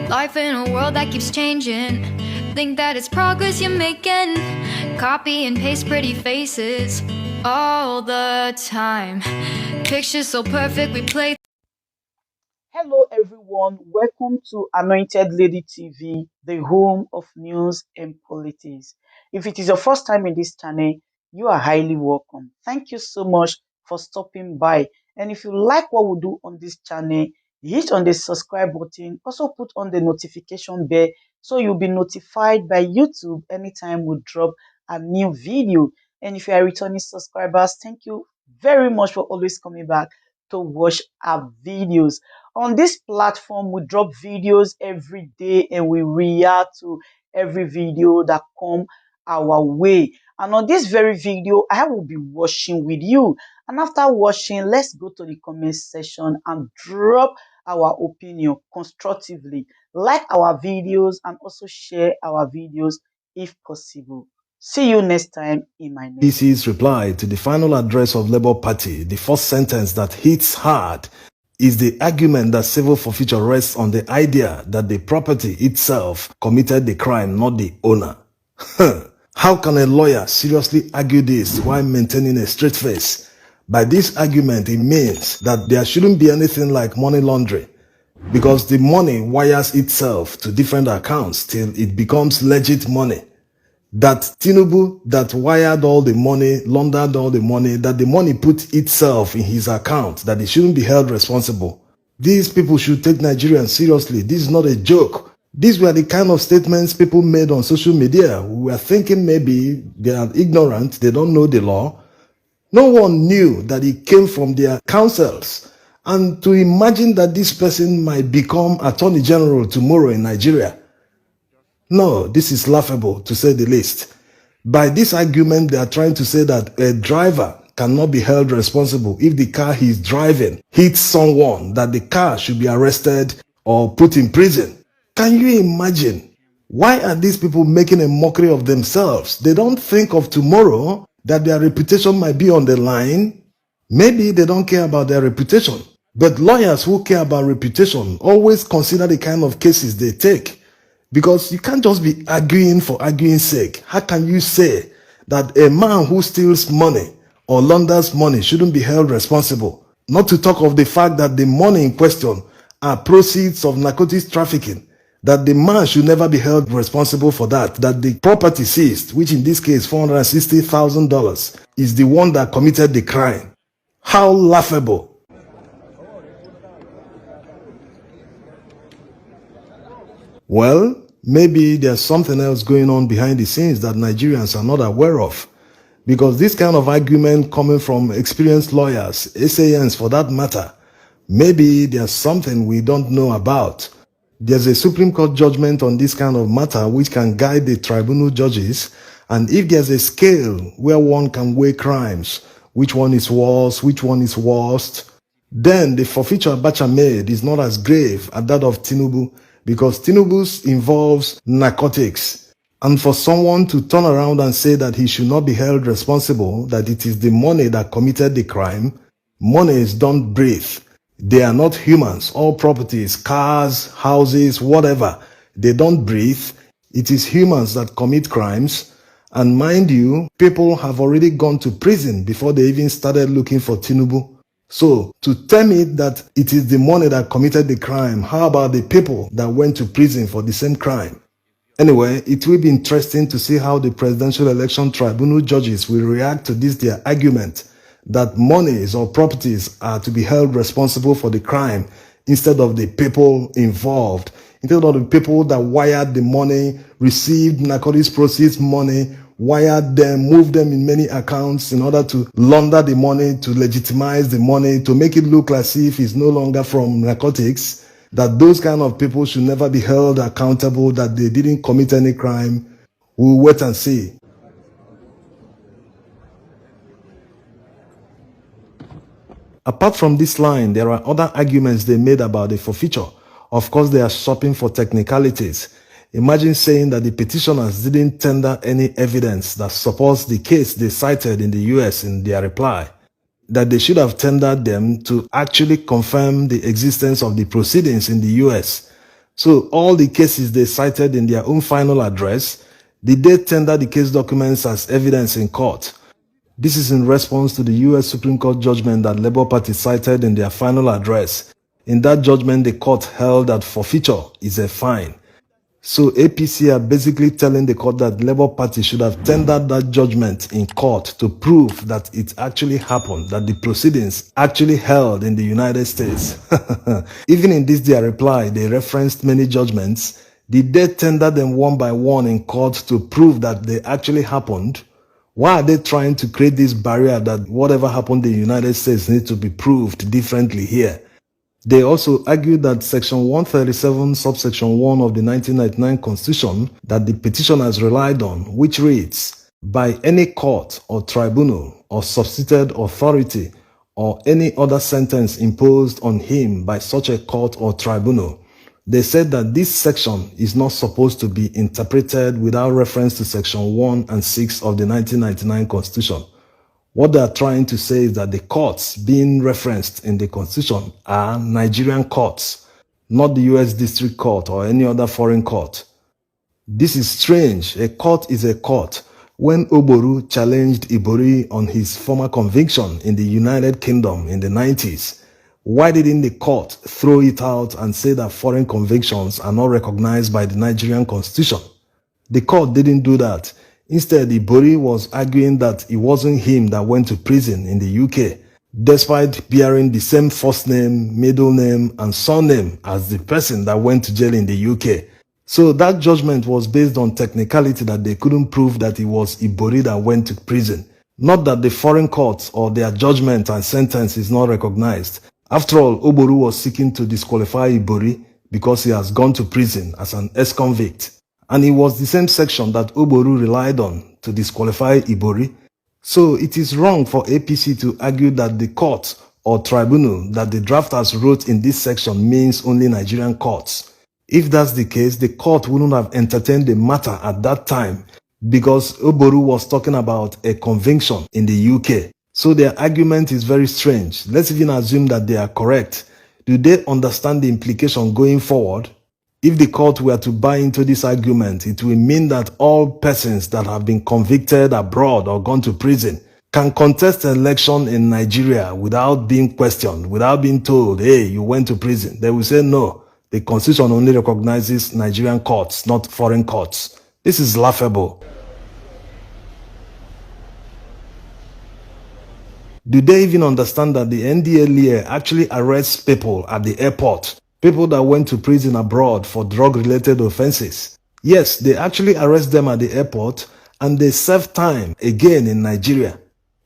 Life in a world that keeps changing. Think that it's progress you're making. Copy and paste pretty faces all the time. Pictures so perfect we play. Hello everyone, welcome to Anointed Lady TV, the home of news and politics. If it is your first time in this channel, you are highly welcome. Thank you so much for stopping by. And if you like what we do on this channel, hit on the subscribe button, also put on the notification bell so you'll be notified by YouTube anytime we drop a new video. And if you are returning subscribers, thank you very much for always coming back to watch our videos. On this platform, we drop videos every day and we react to every video that come our way. And on this very video, I will be watching with you. And after watching, let's go to the comment section and drop our opinion constructively. Like our videos and also share our videos if possible. See you next time in my next. DC's reply to the final address of Labour Party, the first sentence that hits hard, is the argument that civil forfeiture rests on the idea that the property itself committed the crime, not the owner. How can a lawyer seriously argue this while maintaining a straight face? By this argument, it means that there shouldn't be anything like money laundering, because the money wires itself to different accounts till it becomes legit money. That Tinubu that wired all the money, laundered all the money, that the money put itself in his account, that he shouldn't be held responsible. These people should take Nigerians seriously. This is not a joke. These were the kind of statements people made on social media. We were thinking maybe they are ignorant, they don't know the law. No one knew that it came from their councils. And to imagine that this person might become Attorney General tomorrow in Nigeria, no, this is laughable to say the least. By this argument, they are trying to say that a driver cannot be held responsible if the car he is driving hits someone, that the car should be arrested or put in prison. Can you imagine? Why are these people making a mockery of themselves? They don't think of tomorrow, that their reputation might be on the line. Maybe they don't care about their reputation. But lawyers who care about reputation always consider the kind of cases they take. Because you can't just be arguing for arguing's sake. How can you say that a man who steals money or launders money shouldn't be held responsible? Not to talk of the fact that the money in question are proceeds of narcotics trafficking, that the man should never be held responsible for that, that the property seized, which in this case $460,000, is the one that committed the crime. How laughable. Well, maybe there's something else going on behind the scenes that Nigerians are not aware of. Because this kind of argument coming from experienced lawyers, SANs for that matter, maybe there's something we don't know about. There's a Supreme Court judgment on this kind of matter which can guide the tribunal judges, and if there's a scale where one can weigh crimes, which one is worse, which one is worst, then the forfeiture Abacha made is not as grave as that of Tinubu, because Tinubu's involves narcotics. And for someone to turn around and say that he should not be held responsible, that it is the money that committed the crime, monies don't breathe. They are not humans. All properties, cars, houses, whatever, they don't breathe. It is humans that commit crimes. And mind you, people have already gone to prison before they even started looking for Tinubu. So, to tell me that it is the money that committed the crime, how about the people that went to prison for the same crime? Anyway, it will be interesting to see how the Presidential Election Tribunal judges will react to this their argument that monies or properties are to be held responsible for the crime instead of the people involved, instead of the people that wired the money, received narcotics proceeds money, wired them, moved them in many accounts in order to launder the money, to legitimize the money, to make it look as if it's no longer from narcotics, that those kind of people should never be held accountable, that they didn't commit any crime. We'll wait and see. Apart from this line, there are other arguments they made about the forfeiture. Of course, they are shopping for technicalities. Imagine saying that the petitioners didn't tender any evidence that supports the case they cited in the US in their reply, that they should have tendered them to actually confirm the existence of the proceedings in the US. So all the cases they cited in their own final address, did they tender the case documents as evidence in court? This is in response to the U.S. Supreme Court judgment that Labour Party cited in their final address. In that judgment, the court held that forfeiture is a fine. So APC are basically telling the court that Labour Party should have tendered that judgment in court to prove that it actually happened, that the proceedings actually held in the United States. Even in this their reply, they referenced many judgments. Did they tender them one by one in court to prove that they actually happened? Why are they trying to create this barrier that whatever happened in the United States needs to be proved differently here? They also argued that Section 137, subsection 1 of the 1999 Constitution that the petitioners relied on, which reads, by any court or tribunal or substituted authority or any other sentence imposed on him by such a court or tribunal. They said that this section is not supposed to be interpreted without reference to Section 1 and 6 of the 1999 Constitution. What they are trying to say is that the courts being referenced in the Constitution are Nigerian courts, not the U.S. District Court or any other foreign court. This is strange. A court is a court. When Oboru challenged Ibori on his former conviction in the United Kingdom in the 90s, why didn't the court throw it out and say that foreign convictions are not recognized by the Nigerian Constitution? The court didn't do that. Instead, Ibori was arguing that it wasn't him that went to prison in the UK, despite bearing the same first name, middle name, and surname as the person that went to jail in the UK. So that judgment was based on technicality that they couldn't prove that it was Ibori that went to prison. Not that the foreign courts or their judgment and sentence is not recognized. After all, Oboru was seeking to disqualify Ibori because he has gone to prison as an ex-convict. And it was the same section that Oboru relied on to disqualify Ibori. So it is wrong for APC to argue that the court or tribunal that the drafters wrote in this section means only Nigerian courts. If that's the case, the court wouldn't have entertained the matter at that time because Oboru was talking about a conviction in the UK. So their argument is very strange. Let's even assume that they are correct. Do they understand the implication going forward? If the court were to buy into this argument, it will mean that all persons that have been convicted abroad or gone to prison can contest an election in Nigeria without being questioned, without being told, hey, you went to prison. They will say, no, the Constitution only recognizes Nigerian courts, not foreign courts. This is laughable. Do they even understand that the NDLEA actually arrests people at the airport? People that went to prison abroad for drug-related offenses. Yes, they actually arrest them at the airport and they serve time again in Nigeria.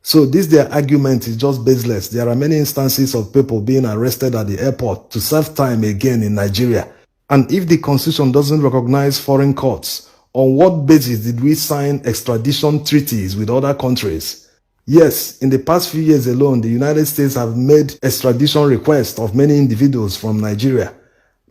So this their argument is just baseless. There are many instances of people being arrested at the airport to serve time again in Nigeria. And if the Constitution doesn't recognize foreign courts, on what basis did we sign extradition treaties with other countries? Yes, in the past few years alone, the United States have made extradition requests of many individuals from Nigeria.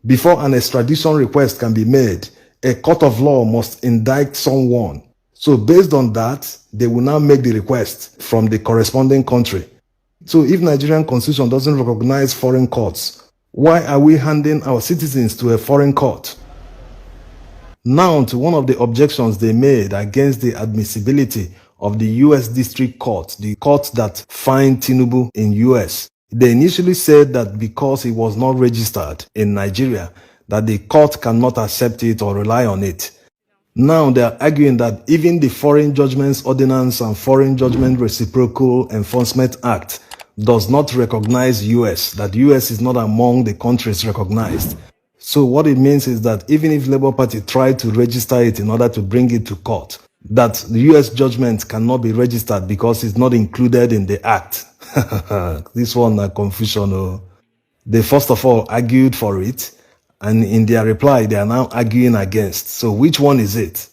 Before an extradition request can be made, a court of law must indict someone. So based on that, they will now make the request from the corresponding country. So if Nigerian Constitution doesn't recognize foreign courts, why are we handing our citizens to a foreign court? Now to one of the objections they made against the admissibility of the U.S. District Court, the court that fined Tinubu in U.S. They initially said that because it was not registered in Nigeria, that the court cannot accept it or rely on it. Now they are arguing that even the Foreign Judgments Ordinance and Foreign Judgment Reciprocal Enforcement Act does not recognize U.S., that U.S. is not among the countries recognized. So what it means is that even if Labour Party tried to register it in order to bring it to court, that the U.S. judgment cannot be registered because it's not included in the act. This one is confusion. Oh. They first of all argued for it, and in their reply, they are now arguing against. So which one is it?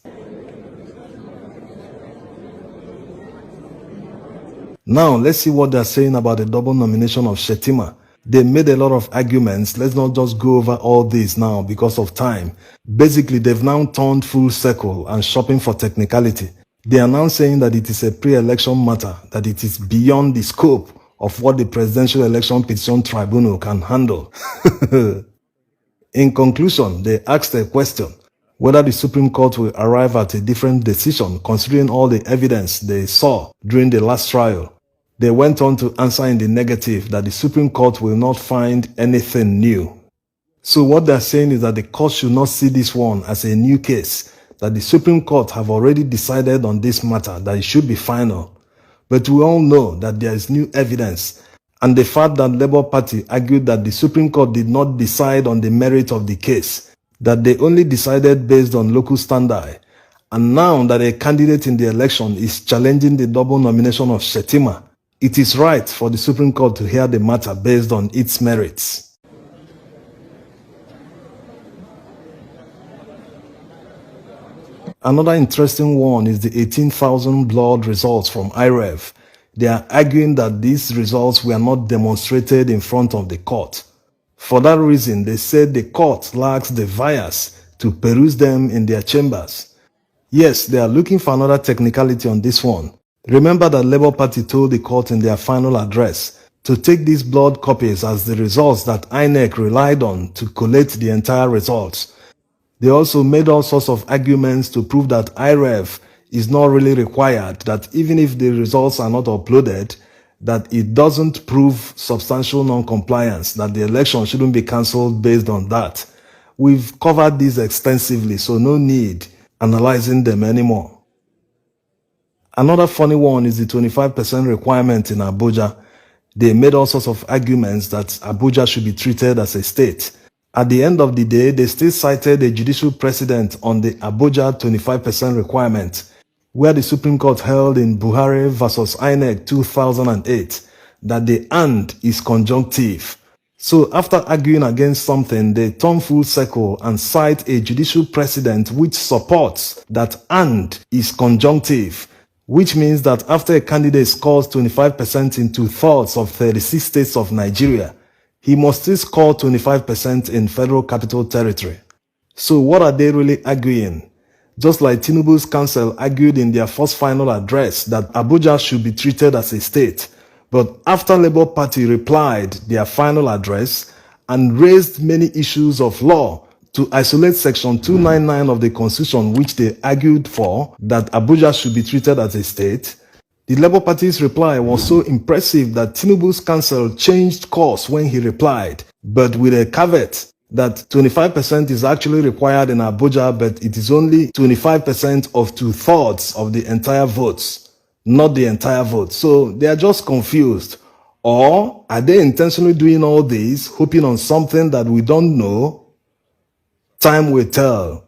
Now, let's see what they're saying about the double nomination of Shettima. They made a lot of arguments. Let's not just go over all this now because of time. Basically, they've now turned full circle and shopping for technicality. They are now saying that it is a pre-election matter, that it is beyond the scope of what the Presidential Election Petition Tribunal can handle. In conclusion, they asked a question whether the Supreme Court will arrive at a different decision considering all the evidence they saw during the last trial. They went on to answer in the negative that the Supreme Court will not find anything new. So what they're saying is that the court should not see this one as a new case, that the Supreme Court have already decided on this matter, that it should be final. But we all know that there is new evidence, and the fact that Labour Party argued that the Supreme Court did not decide on the merit of the case, that they only decided based on local standard, and now that a candidate in the election is challenging the double nomination of Shettima, it is right for the Supreme Court to hear the matter based on its merits. Another interesting one is the 18,000 blood results from IReV. They are arguing that these results were not demonstrated in front of the court. For that reason, they said the court lacks the bias to peruse them in their chambers. Yes, they are looking for another technicality on this one. Remember that Labour Party told the court in their final address to take these blood copies as the results that INEC relied on to collate the entire results. They also made all sorts of arguments to prove that IReV is not really required, that even if the results are not uploaded, that it doesn't prove substantial non-compliance, that the election shouldn't be cancelled based on that. We've covered this extensively, so no need analyzing them anymore. Another funny one is the 25% requirement in Abuja. They made all sorts of arguments that Abuja should be treated as a state. At the end of the day, they still cited a judicial precedent on the Abuja 25% requirement, where the Supreme Court held in Buhari versus INEC 2008 that the "and" is conjunctive. So after arguing against something, they turn full circle and cite a judicial precedent which supports that "and" is conjunctive, which means that after a candidate scores 25% in 2/3 of 36 states of Nigeria, he must still score 25% in Federal Capital Territory. So what are they really arguing? Just like Tinubu's council argued in their first final address that Abuja should be treated as a state, but after Labour Party replied their final address and raised many issues of law to isolate Section 299 of the Constitution, which they argued for, that Abuja should be treated as a state, the Labour Party's reply was so impressive that Tinubu's council changed course when he replied, but with a caveat that 25% is actually required in Abuja, but it is only 25% of 2/3 of the entire votes, not the entire vote. So they are just confused. Or are they intentionally doing all this, hoping on something that we don't know? Time will tell.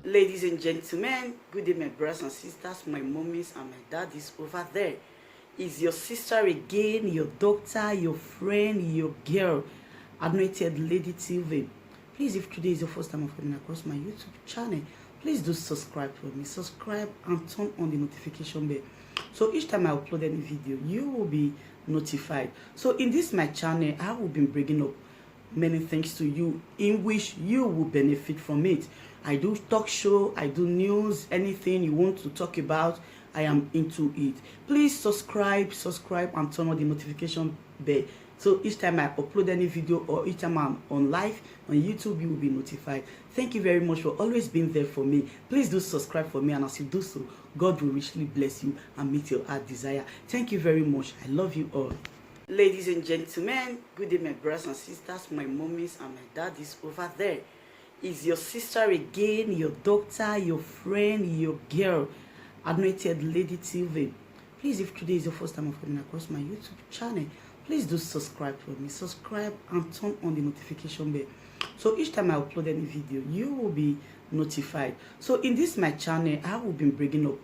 Ladies and gentlemen, good day, my brothers and sisters, my mummies and my daddies over there. Is your sister again, your doctor, your friend, your girl, Anointed Lady TV. Please, if today is your first time of coming across my YouTube channel, please do subscribe for me. Subscribe and turn on the notification bell. So each time I upload any video, you will be notified. So in this my channel, I will be bringing up many things to you in which you will benefit from it. I do talk show, I do news, anything you want to talk about, I am into it. Please subscribe and turn on the notification bell. So each time I upload any video or each time I'm on live on YouTube, you will be notified. Thank you very much for always being there for me. Please do subscribe for me, and as you do so, God will richly bless you and meet your heart desire. Thank you very much. I love you all. Ladies and gentlemen, good day, my brothers and sisters, my mummies and my daddies over there. Is your sister again, your doctor, your friend, your girl, Anointed Lady TV. Please, if today is your first time of coming across my YouTube channel, please do subscribe for me. Subscribe and turn on the notification bell. So each time I upload any video, you will be notified. So in this my channel, I will be bringing up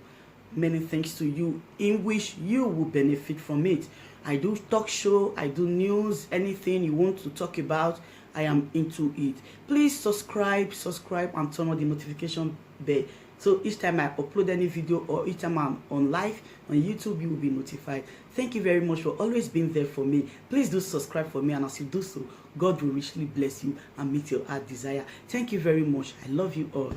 many things to you in which you will benefit from it. I do talk show, I do news, anything you want to talk about, I am into it. Please subscribe and turn on the notification bell. So each time I upload any video or each time I'm on live on YouTube, you will be notified. Thank you very much for always being there for me. Please do subscribe for me, and as you do so, God will richly bless you and meet your heart desire. Thank you very much. I love you all.